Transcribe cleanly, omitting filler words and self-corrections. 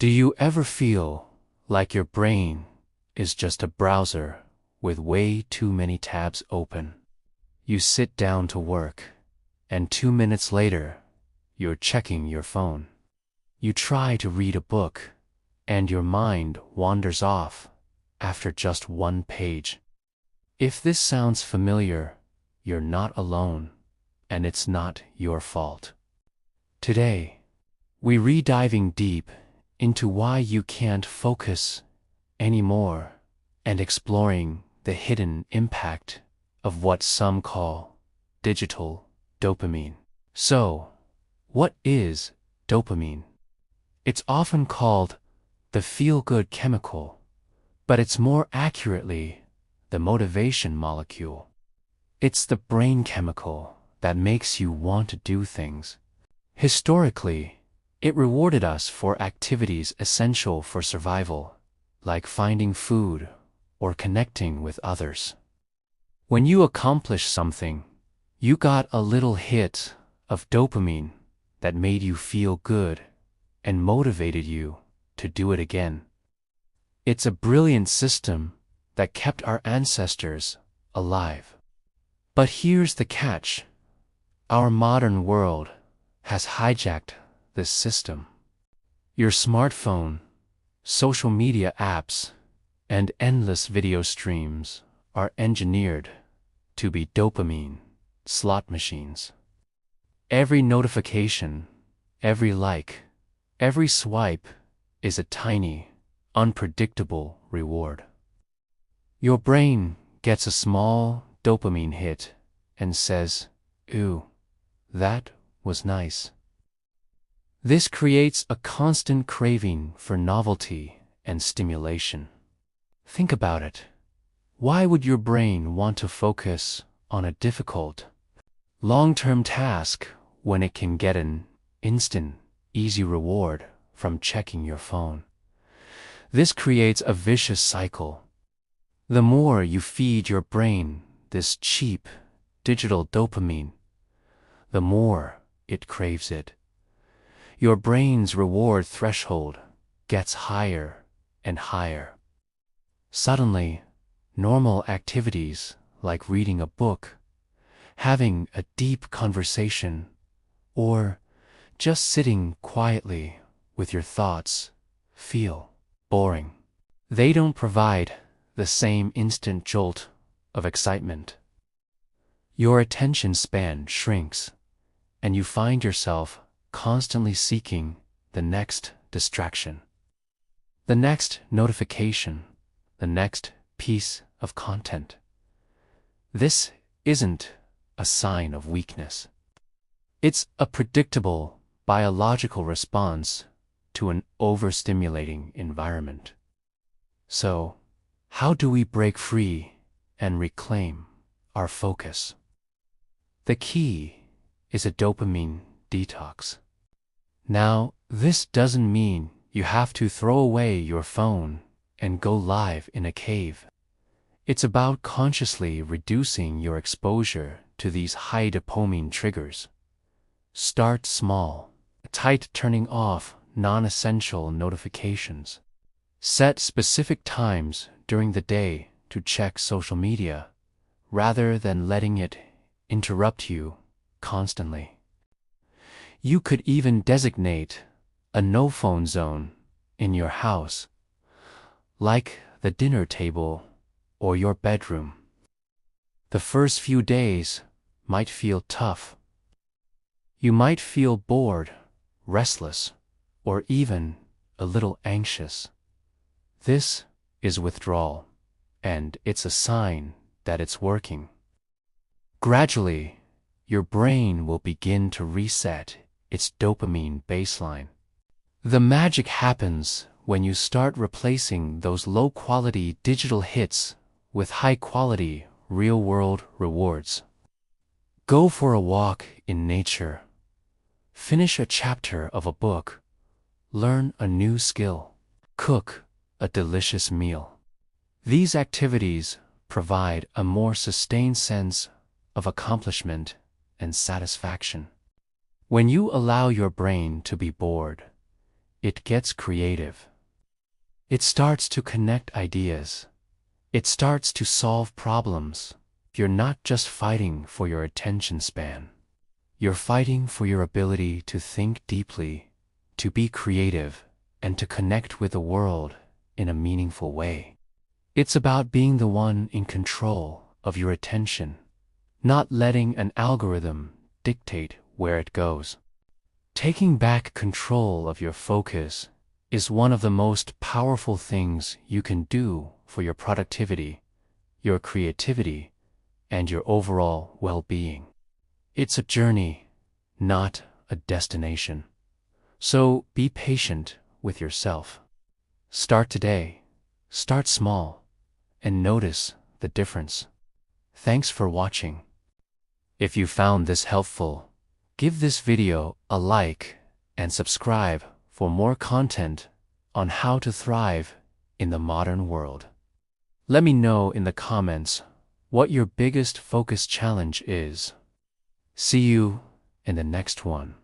Do you ever feel like your brain is just a browser with way too many tabs open? You sit down to work, and 2 minutes later, you're checking your phone. You try to read a book, and your mind wanders off after just one page. If this sounds familiar, you're not alone, and it's not your fault. Today, we're diving deep into why you can't focus anymore and exploring the hidden impact of what some call digital dopamine. So, what is dopamine? It's often called the feel-good chemical, but it's more accurately the motivation molecule. It's the brain chemical that makes you want to do things. Historically, it rewarded us for activities essential for survival, like finding food or connecting with others. When you accomplish something, you got a little hit of dopamine that made you feel good and motivated you to do it again. It's a brilliant system that kept our ancestors alive. But here's the catch. Our modern world has hijacked this system. Your smartphone, social media apps, and endless video streams are engineered to be dopamine slot machines. Every notification, every like, every swipe is a tiny, unpredictable reward. Your brain gets a small dopamine hit and says, "Ooh, that was nice." This creates a constant craving for novelty and stimulation. Think about it. Why would your brain want to focus on a difficult, long-term task when it can get an instant, easy reward from checking your phone? This creates a vicious cycle. The more you feed your brain this cheap, digital dopamine, the more it craves it. Your brain's reward threshold gets higher and higher. Suddenly, normal activities like reading a book, having a deep conversation, or just sitting quietly with your thoughts feel boring. They don't provide the same instant jolt of excitement. Your attention span shrinks, and you find yourself constantly seeking the next distraction, the next notification, the next piece of content. This isn't a sign of weakness. It's a predictable biological response to an overstimulating environment. So, how do we break free and reclaim our focus? The key is a dopamine detox. Now, this doesn't mean you have to throw away your phone and go live in a cave. It's about consciously reducing your exposure to these high dopamine triggers. Start small, tight turning off non-essential notifications. Set specific times during the day to check social media, rather than letting it interrupt you constantly. You could even designate a no-phone zone in your house, like the dinner table or your bedroom. The first few days might feel tough. You might feel bored, restless, or even a little anxious. This is withdrawal, and it's a sign that it's working. Gradually, your brain will begin to reset its dopamine baseline. The magic happens when you start replacing those low-quality digital hits with high-quality, real-world rewards. Go for a walk in nature. Finish a chapter of a book. Learn a new skill. Cook a delicious meal. These activities provide a more sustained sense of accomplishment and satisfaction. When you allow your brain to be bored, it gets creative. It starts to connect ideas. It starts to solve problems. You're not just fighting for your attention span. You're fighting for your ability to think deeply, to be creative, and to connect with the world in a meaningful way. It's about being the one in control of your attention, not letting an algorithm dictate where it goes. Taking back control of your focus is one of the most powerful things you can do for your productivity, your creativity, and your overall well-being. It's a journey, not a destination. So be patient with yourself. Start today, start small, and notice the difference. Thanks for watching. If you found this helpful, give this video a like and subscribe for more content on how to thrive in the modern world. Let me know in the comments what your biggest focus challenge is. See you in the next one.